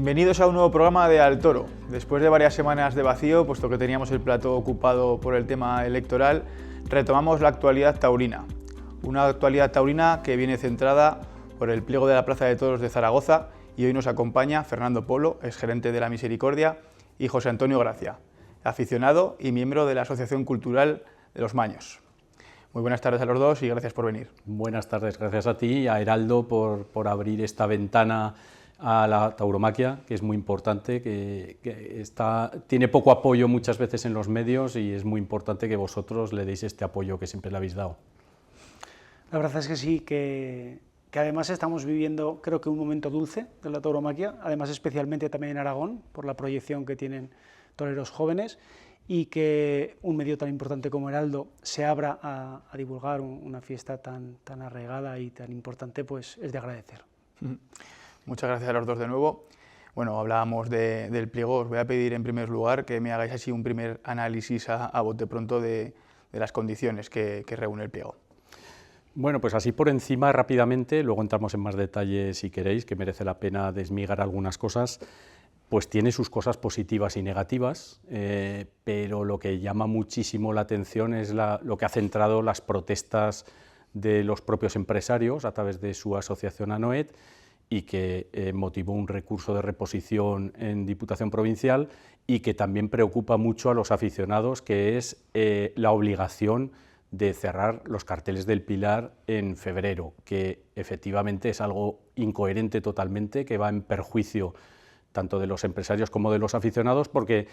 Bienvenidos a un nuevo programa de Al Toro. Después de varias semanas de vacío, puesto que teníamos el plató ocupado por el tema electoral, retomamos la actualidad taurina. Una actualidad taurina que viene centrada por el pliego de la Plaza de Toros de Zaragoza, y hoy nos acompaña Fernando Polo, exgerente de la Misericordia, y José Antonio Gracia, aficionado y miembro de la Asociación Cultural de los Maños. Muy buenas tardes a los dos y gracias por venir. Buenas tardes, gracias a ti y a Heraldo por abrir esta ventana a la tauromaquia, que es muy importante, que tiene poco apoyo muchas veces en los medios y es muy importante que vosotros le deis este apoyo que siempre le habéis dado. La verdad es que sí, que además estamos viviendo, creo que un momento dulce de la tauromaquia, además especialmente también en Aragón, por la proyección que tienen toreros jóvenes, y que un medio tan importante como Heraldo se abra a divulgar una fiesta tan arraigada y tan importante, pues es de agradecer. Muchas gracias a los dos de nuevo. Bueno, hablábamos del pliego. Os voy a pedir en primer lugar que me hagáis así un primer análisis a bote pronto de las condiciones que reúne el pliego. Bueno, pues así por encima rápidamente, luego entramos en más detalle si queréis, que merece la pena desmigar algunas cosas. Pues tiene sus cosas positivas y negativas, pero lo que llama muchísimo la atención es lo que ha centrado las protestas de los propios empresarios a través de su asociación ANOET y que motivó un recurso de reposición en Diputación Provincial y que también preocupa mucho a los aficionados, que es la obligación de cerrar los carteles del Pilar en febrero, que efectivamente es algo incoherente totalmente, que va en perjuicio tanto de los empresarios como de los aficionados, porque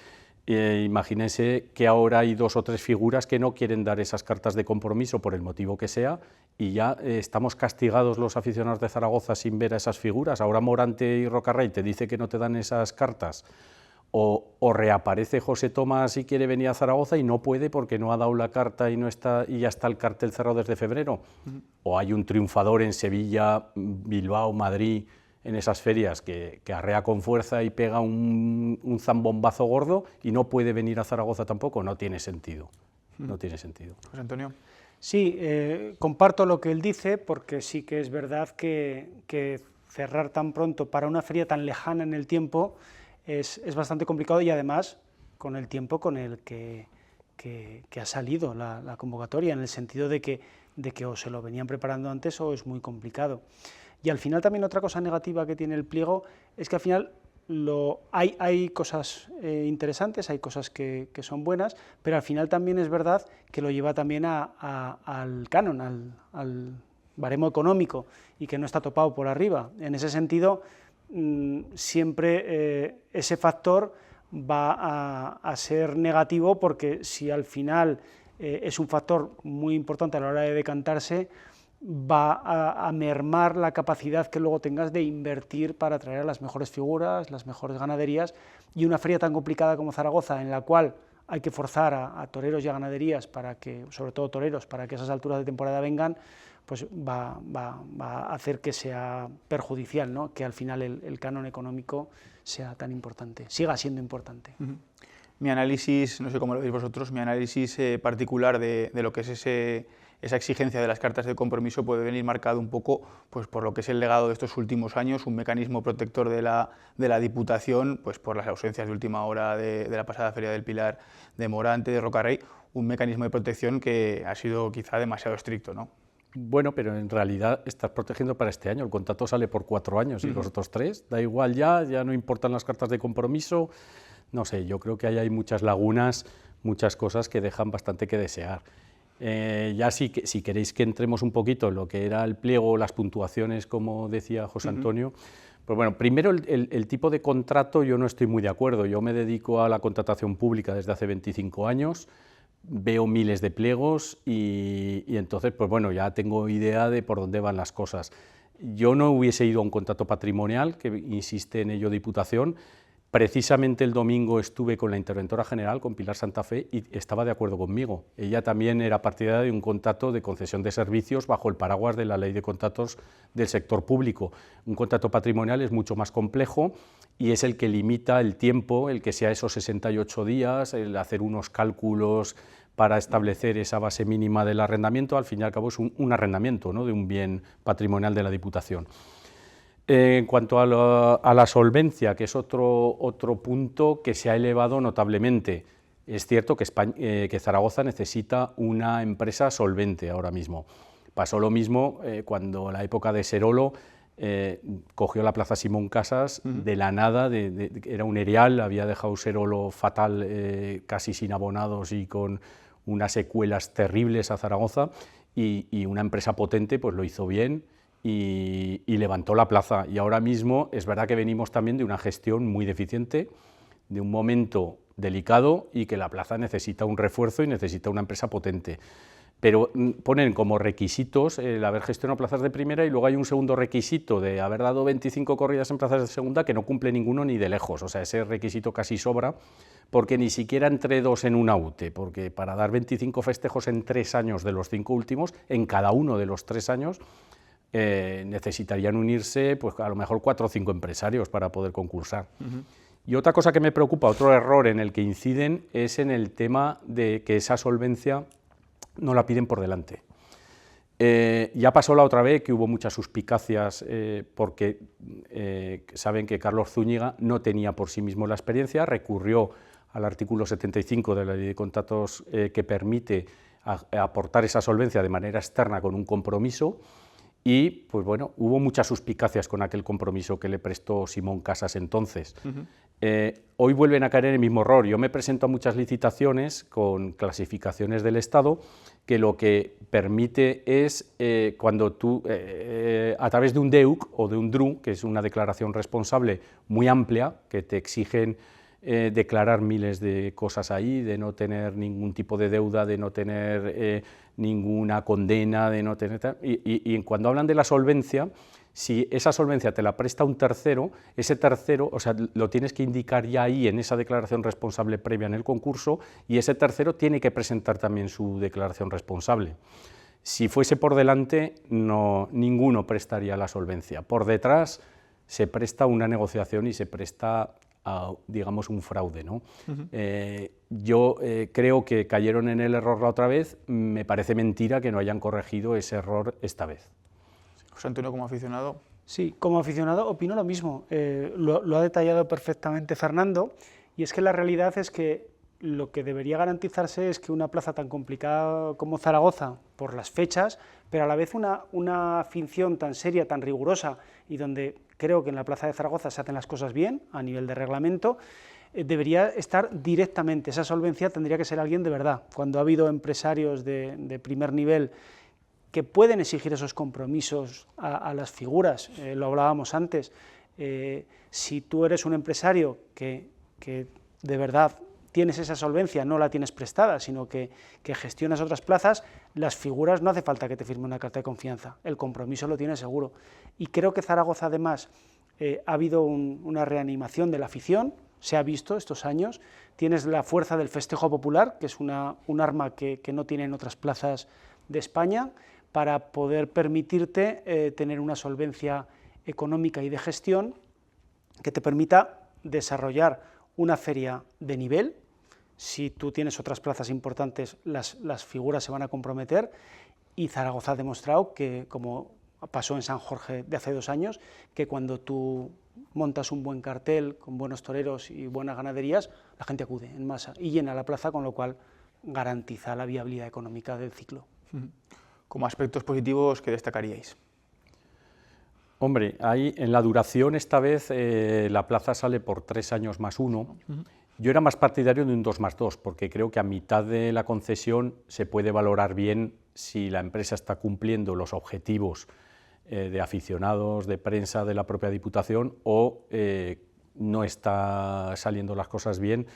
imagínense que ahora hay 2 o 3 figuras que no quieren dar esas cartas de compromiso por el motivo que sea, y ya estamos castigados los aficionados de Zaragoza sin ver a esas figuras. Ahora Morante y Rocarrey te dice que no te dan esas cartas, o reaparece José Tomás y quiere venir a Zaragoza y no puede porque no ha dado la carta y, no está, y ya está el cartel cerrado desde febrero, o hay un triunfador en Sevilla, Bilbao, Madrid, en esas ferias que arrea con fuerza y pega un zambombazo gordo y no puede venir a Zaragoza tampoco. No tiene sentido, no tiene sentido. José Antonio. Sí, comparto lo que él dice, porque sí que es verdad que cerrar tan pronto para una feria tan lejana en el tiempo es bastante complicado, y además con el tiempo con el que ha salido la convocatoria, en el sentido de que o se lo venían preparando antes o es muy complicado. Y al final también otra cosa negativa que tiene el pliego es que al final hay cosas interesantes, hay cosas que son buenas, pero al final también es verdad que lo lleva también al canon, al baremo económico, y que no está topado por arriba. En ese sentido, siempre ese factor va a ser negativo, porque si al final es un factor muy importante a la hora de decantarse, va a mermar la capacidad que luego tengas de invertir para traer a las mejores figuras, las mejores ganaderías, y una feria tan complicada como Zaragoza, en la cual hay que forzar a toreros y a ganaderías, para que, sobre todo toreros, para que a esas alturas de temporada vengan, pues va a hacer que sea perjudicial, ¿no? Que al final el canon económico sea tan importante, siga siendo importante. Mi análisis, no sé cómo lo veis vosotros, mi análisis particular de lo que es esa exigencia de las cartas de compromiso puede venir marcado un poco pues, por lo que es el legado de estos últimos años, un mecanismo protector de la Diputación, pues por las ausencias de última hora de la pasada Feria del Pilar, de Morante, de Rocarrey, un mecanismo de protección que ha sido quizá demasiado estricto, ¿no? Bueno, pero en realidad estás protegiendo para este año, el contrato sale por 4 años y los otros 3, da igual ya no importan las cartas de compromiso. No sé, yo creo que ahí hay muchas lagunas, muchas cosas que dejan bastante que desear. Ya si queréis que entremos un poquito en lo que era el pliego, las puntuaciones, como decía José Antonio, pues bueno, primero el tipo de contrato yo no estoy muy de acuerdo. Yo me dedico a la contratación pública desde hace 25 años, veo miles de pliegos y entonces, pues bueno, ya tengo idea de por dónde van las cosas. Yo no hubiese ido a un contrato patrimonial, que insiste en ello Diputación. Precisamente el domingo estuve con la interventora general, con Pilar Santa Fe, y estaba de acuerdo conmigo. Ella también era partidaria de un contrato de concesión de servicios bajo el paraguas de la Ley de Contratos del Sector Público. Un contrato patrimonial es mucho más complejo y es el que limita el tiempo, el que sea esos 68 días, el hacer unos cálculos para establecer esa base mínima del arrendamiento. Al fin y al cabo es un arrendamiento, ¿no?, de un bien patrimonial de la Diputación. En cuanto a la solvencia, que es otro punto que se ha elevado notablemente, es cierto que Zaragoza necesita una empresa solvente ahora mismo. Pasó lo mismo cuando en la época de Serolo cogió la Plaza Simón Casas de la nada, era un erial, había dejado Serolo fatal, casi sin abonados y con unas secuelas terribles a Zaragoza, y una empresa potente pues lo hizo bien y levantó la plaza. Y ahora mismo es verdad que venimos también de una gestión muy deficiente, de un momento delicado y que la plaza necesita un refuerzo y necesita una empresa potente. Pero ponen como requisitos el haber gestionado plazas de primera, y luego hay un segundo requisito de haber dado 25 corridas en plazas de segunda que no cumple ninguno ni de lejos. O sea, ese requisito casi sobra, porque ni siquiera entre dos en una UTE, porque para dar 25 festejos en 3 años de los 5 últimos, en cada uno de los 3 años, necesitarían unirse pues a lo mejor 4 o 5 empresarios para poder concursar. Y otra cosa que me preocupa, otro error en el que inciden, es en el tema de que esa solvencia no la piden por delante. Ya pasó la otra vez que hubo muchas suspicacias porque saben que Carlos Zúñiga no tenía por sí mismo la experiencia, recurrió al artículo 75 de la Ley de Contratos que permite aportar esa solvencia de manera externa con un compromiso, y pues bueno, hubo muchas suspicacias con aquel compromiso que le prestó Simón Casas entonces. Hoy vuelven a caer en el mismo error. Yo me presento a muchas licitaciones con clasificaciones del Estado que lo que permite es cuando tú, a través de un DEUC o de un DRU, que es una declaración responsable muy amplia, que te exigen declarar miles de cosas ahí, de no tener ningún tipo de deuda, de no tener ninguna condena, de no tener... Y cuando hablan de la solvencia, si esa solvencia te la presta un tercero, ese tercero, o sea, lo tienes que indicar ya ahí en esa declaración responsable previa en el concurso, y ese tercero tiene que presentar también su declaración responsable. Si fuese por delante, ninguno prestaría la solvencia. Por detrás se presta una negociación y se presta a, digamos, un fraude, ¿no? Yo creo que cayeron en el error la otra vez, me parece mentira que no hayan corregido ese error esta vez. José Antonio, como aficionado. Sí, como aficionado opino lo mismo, lo ha detallado perfectamente Fernando, y es que la realidad es que lo que debería garantizarse es que una plaza tan complicada como Zaragoza, por las fechas, pero a la vez una afición tan seria, tan rigurosa, y donde creo que en la plaza de Zaragoza se hacen las cosas bien, a nivel de reglamento, debería estar directamente, esa solvencia tendría que ser alguien de verdad. Cuando ha habido empresarios de primer nivel que pueden exigir esos compromisos a las figuras, lo hablábamos antes, si tú eres un empresario que de verdad tienes esa solvencia, no la tienes prestada, sino que gestionas otras plazas, las figuras no hace falta que te firme una carta de confianza, el compromiso lo tienes seguro. Y creo que Zaragoza además ha habido una reanimación de la afición, se ha visto estos años, tienes la fuerza del festejo popular, que es un arma que no tienen otras plazas de España, para poder permitirte tener una solvencia económica y de gestión que te permita desarrollar una feria de nivel. Si tú tienes otras plazas importantes, las figuras se van a comprometer, y Zaragoza ha demostrado que, como pasó en San Jorge de hace 2 años, que cuando tú montas un buen cartel con buenos toreros y buenas ganaderías, la gente acude en masa y llena la plaza, con lo cual garantiza la viabilidad económica del ciclo. Como aspectos positivos, ¿qué destacaríais? Hombre, en la duración esta vez la plaza sale por 3 años más 1. Yo era más partidario de un 2 más 2, porque creo que a mitad de la concesión se puede valorar bien si la empresa está cumpliendo los objetivos de aficionados, de prensa, de la propia Diputación, o no está saliendo las cosas bien.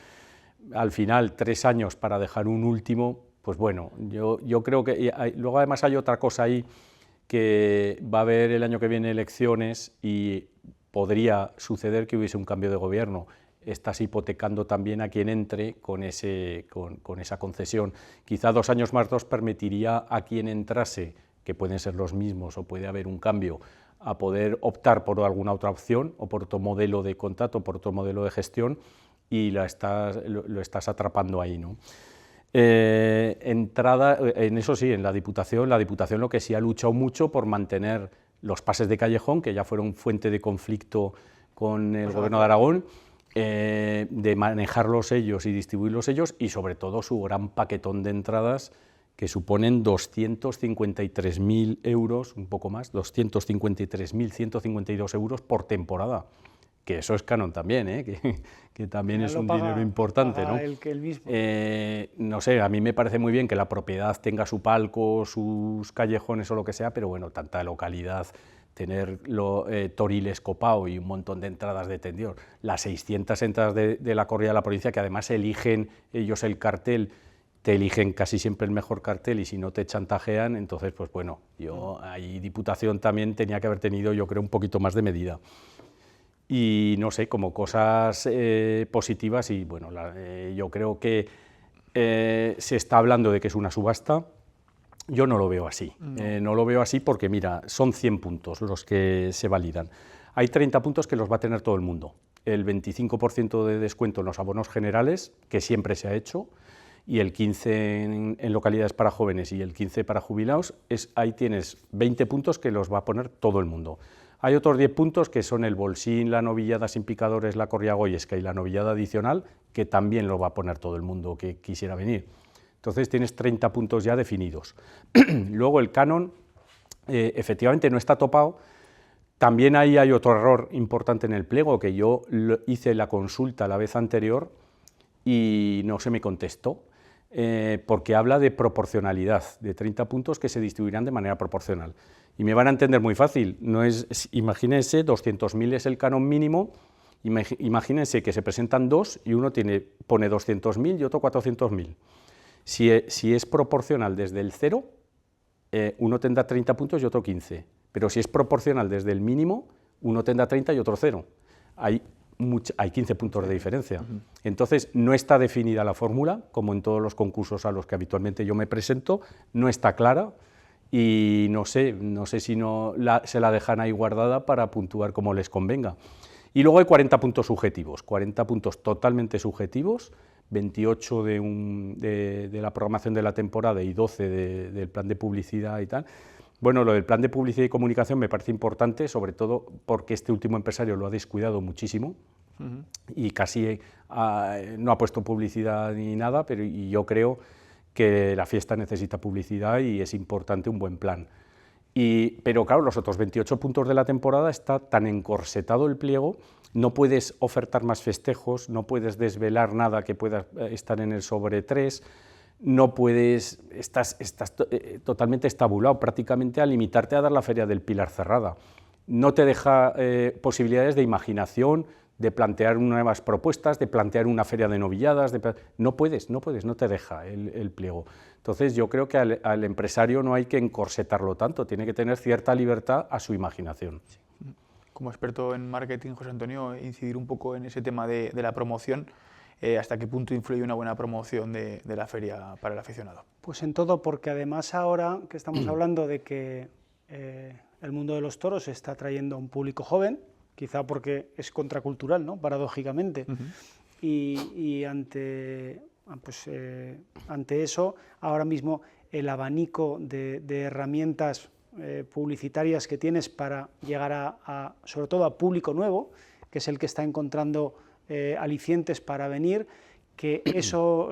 Al final, 3 años para dejar un último, pues bueno, yo creo que... luego además hay otra cosa ahí, que va a haber el año que viene elecciones y podría suceder que hubiese un cambio de gobierno. Estás hipotecando también a quien entre con esa concesión. Quizá 2 años más 2 permitiría a quien entrase, que pueden ser los mismos o puede haber un cambio, a poder optar por alguna otra opción o por otro modelo de contrato, por otro modelo de gestión, y lo estás atrapando ahí, ¿no? Entrada, en eso sí, en la Diputación lo que sí ha luchado mucho por mantener los pases de callejón, que ya fueron fuente de conflicto con el gobierno de Aragón, de manejarlos ellos y distribuirlos ellos, y sobre todo su gran paquetón de entradas, que suponen 253.000 euros, un poco más, 253.152 euros por temporada, que eso es canon también, que también es un dinero importante, ¿no? El mismo. No sé, a mí me parece muy bien que la propiedad tenga su palco, sus callejones o lo que sea, pero bueno, tanta localidad, tener Toriles copado y un montón de entradas de tendidos, las 600 entradas de la corrida de la provincia, que además eligen ellos el cartel, te eligen casi siempre el mejor cartel y si no te chantajean, entonces pues bueno, ahí Diputación también tenía que haber tenido, yo creo, un poquito más de medida. Y no sé, como cosas positivas, y bueno, yo creo que se está hablando de que es una subasta. Yo no lo veo así, no lo veo así porque mira, son 100 puntos los que se validan. Hay 30 puntos que los va a tener todo el mundo, el 25% de descuento en los abonos generales, que siempre se ha hecho, y el 15% en localidades para jóvenes y el 15% para jubilados, ahí tienes 20 puntos que los va a poner todo el mundo. Hay otros 10 puntos que son el bolsín, la novillada sin picadores, la corrida goyesca y la novillada adicional, que también lo va a poner todo el mundo que quisiera venir. Entonces tienes 30 puntos ya definidos. Luego el canon, efectivamente no está topado. También ahí hay otro error importante en el pliego, que yo hice la consulta la vez anterior y no se me contestó, porque habla de proporcionalidad, de 30 puntos que se distribuirán de manera proporcional. Y me van a entender muy fácil, imagínense, 200.000 es el canon mínimo, imagínense que se presentan dos y uno pone 200.000 y otro 400.000. Si es proporcional desde el 0, uno tendrá 30 puntos y otro 15, pero si es proporcional desde el mínimo, uno tendrá 30 y otro 0. Hay 15 puntos de diferencia. Entonces, no está definida la fórmula, como en todos los concursos a los que habitualmente yo me presento, no está clara y no sé si se la dejan ahí guardada para puntuar como les convenga. Y luego hay 40 puntos subjetivos, 40 puntos totalmente subjetivos, 28 de la programación de la temporada y 12 del plan de publicidad y tal. Bueno, lo del plan de publicidad y comunicación me parece importante, sobre todo porque este último empresario lo ha descuidado muchísimo y casi no ha puesto publicidad ni nada, pero yo creo que la fiesta necesita publicidad y es importante un buen plan. Pero claro, los otros 28 puntos de la temporada está tan encorsetado el pliego, no puedes ofertar más festejos, no puedes desvelar nada que pueda estar en el sobre 3, no puedes, estás totalmente estabulado prácticamente a limitarte a dar la Feria del Pilar cerrada. No te deja posibilidades de imaginación, de plantear nuevas propuestas, de plantear una feria de novilladas, no puedes, no te deja el pliego. Entonces yo creo que al empresario no hay que encorsetarlo tanto, tiene que tener cierta libertad a su imaginación. Como experto en marketing, José Antonio, incidir un poco en ese tema de la promoción. ¿Hasta qué punto influye una buena promoción de la feria para el aficionado? Pues en todo, porque además ahora que estamos hablando de que el mundo de los toros está atrayendo a un público joven, quizá porque es contracultural, ¿no?, paradójicamente, y ante eso, ahora mismo el abanico de herramientas publicitarias que tienes para llegar sobre todo a público nuevo, que es el que está encontrando alicientes para venir, que eso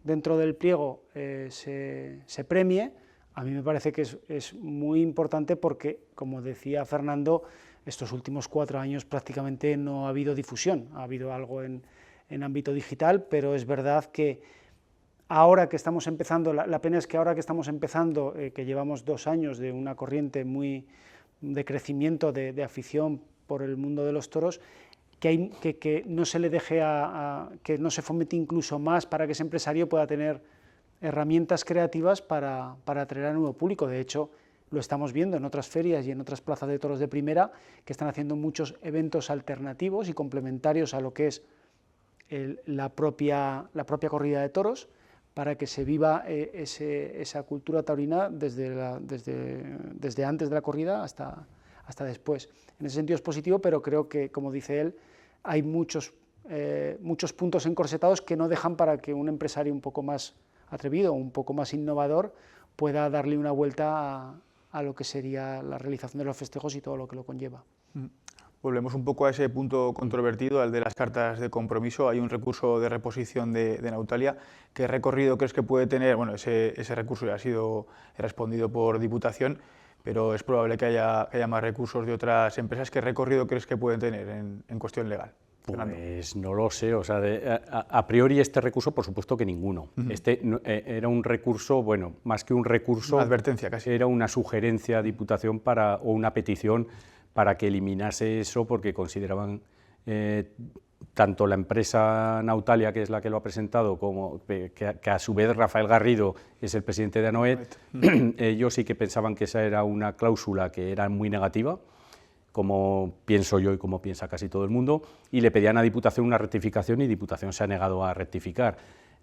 dentro del pliego se premie, a mí me parece que es muy importante porque, como decía Fernando, estos últimos 4 años prácticamente no ha habido difusión, ha habido algo en ámbito digital, pero es verdad que ahora que estamos empezando, la pena es que ahora que estamos empezando, que llevamos 2 años de una corriente muy de crecimiento de afición por el mundo de los toros, que no se le deje que no se fomente incluso más para que ese empresario pueda tener herramientas creativas para atraer a nuevo público. De hecho, lo estamos viendo en otras ferias y en otras plazas de toros de primera, que están haciendo muchos eventos alternativos y complementarios a lo que es la propia corrida de toros, para que se viva esa cultura taurina desde antes de la corrida hasta después. En ese sentido es positivo, pero creo que, como dice él, hay muchos puntos encorsetados que no dejan para que un empresario un poco más atrevido, un poco más innovador, pueda darle una vuelta a lo que sería la realización de los festejos y todo lo que lo conlleva. Volvemos un poco a ese punto controvertido, al de las cartas de compromiso. Hay un recurso de reposición de Nautalia. ¿Qué recorrido crees que puede tener? Bueno, ese recurso ya ha sido respondido por Diputación, pero es probable que haya más recursos de otras empresas. ¿Qué recorrido crees que pueden tener en cuestión legal? Pues no lo sé, o sea, a priori este recurso, por supuesto que ninguno. Este era un recurso, bueno, más que un recurso, una advertencia casi. Era una sugerencia a Diputación o una petición para que eliminase eso, porque consideraban tanto la empresa Nautalia, que es la que lo ha presentado, como que a su vez Rafael Garrido es el presidente de Anoet, ellos sí que pensaban que esa era una cláusula que era muy negativa, como pienso yo y como piensa casi todo el mundo, y le pedían a Diputación una rectificación y Diputación se ha negado a rectificar.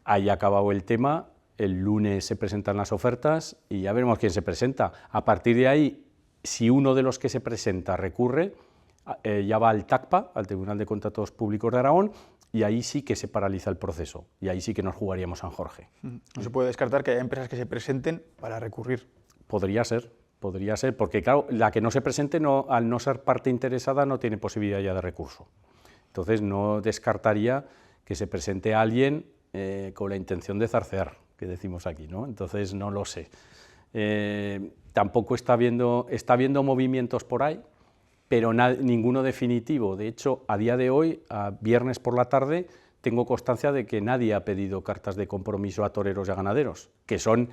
Ahí ha acabado el tema, el lunes se presentan las ofertas y ya veremos quién se presenta. A partir de ahí, si uno de los que se presenta recurre, ya va al TACPA, al Tribunal de Contratos Públicos de Aragón, y ahí sí que se paraliza el proceso, y ahí sí que nos jugaríamos San Jorge. No se puede descartar que haya empresas que se presenten para recurrir. Podría ser, porque claro, la que no se presente, al no ser parte interesada, no tiene posibilidad ya de recurso. Entonces no descartaría que se presente alguien con la intención de zarcear, que decimos aquí, ¿no? Entonces no lo sé. Tampoco está habiendo movimientos por ahí, pero ninguno definitivo. De hecho, a día de hoy, a viernes por la tarde, tengo constancia de que nadie ha pedido cartas de compromiso a toreros y a ganaderos, que son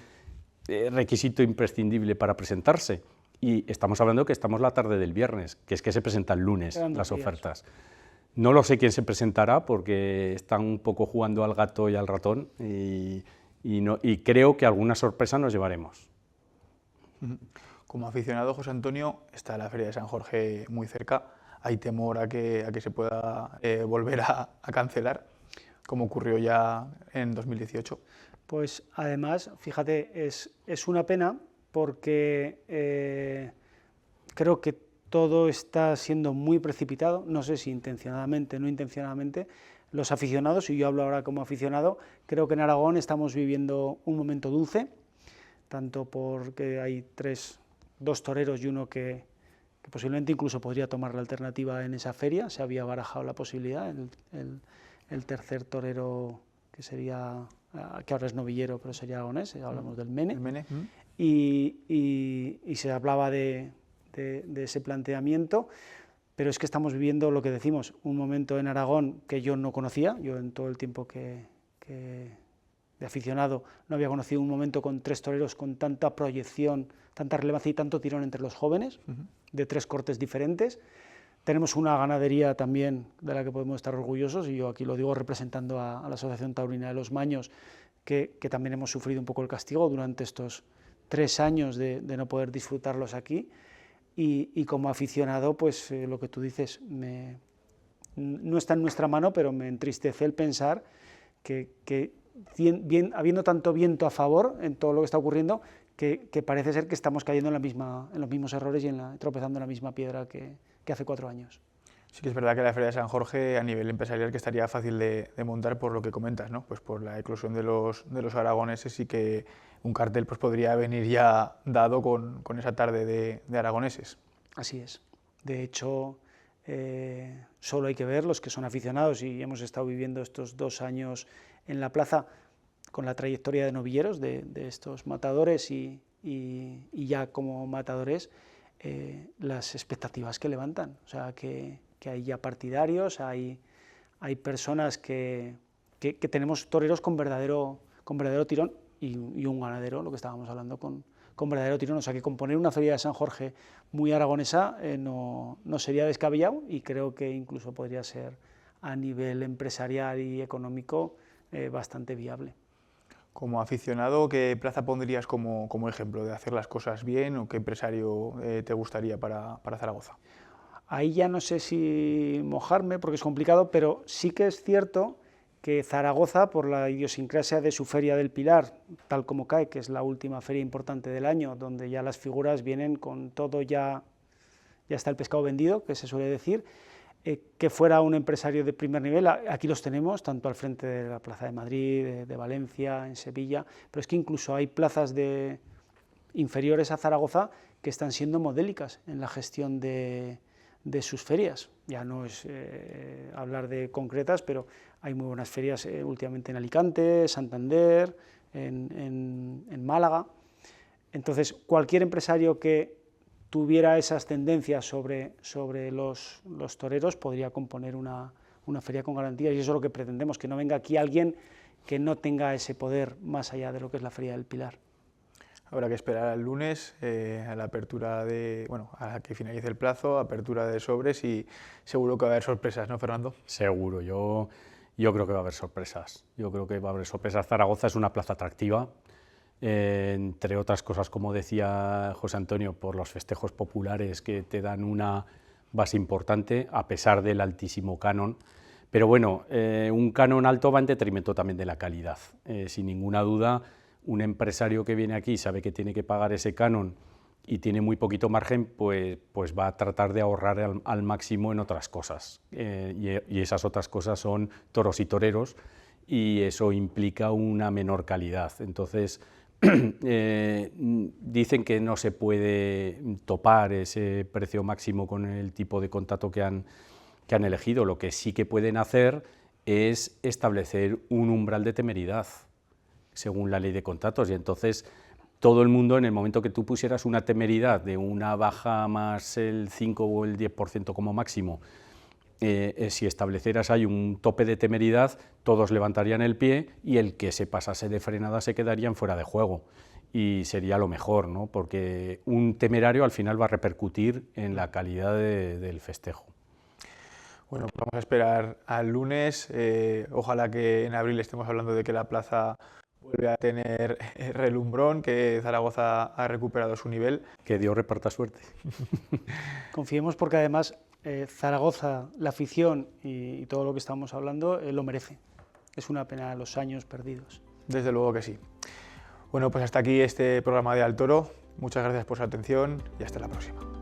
requisito imprescindible para presentarse. Y estamos hablando que estamos la tarde del viernes, que es que se presentan el lunes las ofertas. No lo sé quién se presentará, porque están un poco jugando al gato y al ratón, y creo que alguna sorpresa nos llevaremos. Como aficionado, José Antonio, está la Feria de San Jorge muy cerca. ¿Hay temor a que se pueda volver a cancelar, como ocurrió ya en 2018? Pues además, fíjate, es una pena porque creo que todo está siendo muy precipitado, no sé si intencionadamente o no intencionadamente. Los aficionados, y yo hablo ahora como aficionado, creo que en Aragón estamos viviendo un momento dulce, tanto porque hay dos toreros y uno que posiblemente incluso podría tomar la alternativa en esa feria. Se había barajado la posibilidad, el tercer torero, que sería, que ahora es novillero, pero sería aragonés, hablamos del Mene. El Mene. Y se hablaba de ese planteamiento, pero es que estamos viviendo lo que decimos, un momento en Aragón que yo no conocía. Yo en todo el tiempo que de aficionado no había conocido un momento con 3 toreros con tanta proyección, tanta relevancia y tanto tirón entre los jóvenes, de 3 cortes diferentes. Tenemos una ganadería también de la que podemos estar orgullosos, y yo aquí lo digo representando a la Asociación Taurina de los Maños, que también hemos sufrido un poco el castigo durante estos 3 años de no poder disfrutarlos aquí, y como aficionado, pues lo que tú dices, no está en nuestra mano, pero me entristece el pensar que habiendo tanto viento a favor en todo lo que está ocurriendo, que parece ser que estamos cayendo en los mismos errores y tropezando en la misma piedra que hace 4 años. Sí que es verdad que la Feria de San Jorge, a nivel empresarial, que estaría fácil de montar por lo que comentas, ¿no? Pues por la eclosión de los aragoneses, y que un cartel pues podría venir ya dado con esa tarde de aragoneses. Así es. De hecho, solo hay que ver los que son aficionados, y hemos estado viviendo estos 2 años en la plaza con la trayectoria de novilleros de estos matadores, y ya como matadores, las expectativas que levantan. O sea, que hay ya partidarios, hay personas que tenemos toreros con verdadero tirón, y un ganadero, lo que estábamos hablando, con verdadero tirón. O sea, que componer una feria de San Jorge muy aragonesa no sería descabellado, y creo que incluso podría ser, a nivel empresarial y económico, bastante viable. Como aficionado, ¿qué plaza pondrías como ejemplo de hacer las cosas bien, o qué empresario te gustaría para Zaragoza? Ahí ya no sé si mojarme, porque es complicado, pero sí que es cierto que Zaragoza, por la idiosincrasia de su Feria del Pilar, tal como cae, que es la última feria importante del año, donde ya las figuras vienen con todo, ya está el pescado vendido, que se suele decir, que fuera un empresario de primer nivel. Aquí los tenemos, tanto al frente de la Plaza de Madrid, de Valencia, en Sevilla, pero es que incluso hay plazas de inferiores a Zaragoza que están siendo modélicas en la gestión de sus ferias. Ya no es hablar de concretas, pero hay muy buenas ferias últimamente en Alicante, Santander, en Málaga. Entonces, cualquier empresario que tuviera esas tendencias sobre los toreros podría componer una feria con garantías, y eso es lo que pretendemos, que no venga aquí alguien que no tenga ese poder más allá de lo que es la Feria del Pilar. Habrá que esperar al lunes a la apertura a que finalice el plazo, apertura de sobres, y seguro que va a haber sorpresas, ¿no, Fernando? Seguro, yo creo que va a haber sorpresas. Yo creo que va a haber sorpresas. Zaragoza es una plaza atractiva, entre otras cosas, como decía José Antonio, por los festejos populares que te dan una base importante, a pesar del altísimo canon. Pero bueno, un canon alto va en detrimento también de la calidad. Sin ninguna duda, un empresario que viene aquí sabe que tiene que pagar ese canon y tiene muy poquito margen, pues va a tratar de ahorrar al máximo en otras cosas. Y esas otras cosas son toros y toreros, y eso implica una menor calidad. Entonces, dicen que no se puede topar ese precio máximo con el tipo de contrato que han elegido. Lo que sí que pueden hacer es establecer un umbral de temeridad según la ley de contratos, y entonces todo el mundo, en el momento que tú pusieras una temeridad de una baja más el 5 o el 10% como máximo, si establecieras ahí un tope de temeridad, todos levantarían el pie y el que se pasase de frenada se quedarían fuera de juego, y sería lo mejor, ¿no? Porque un temerario al final va a repercutir en la calidad del festejo. Bueno, vamos a esperar al lunes. Ojalá que en abril estemos hablando de que la plaza vuelve a tener relumbrón, que Zaragoza ha recuperado su nivel. Que Dios reparta suerte. Confiemos, porque además Zaragoza, la afición y todo lo que estamos hablando lo merece. Es una pena los años perdidos. Desde luego que sí. Bueno, pues hasta aquí este programa de Al Toro. Muchas gracias por su atención y hasta la próxima.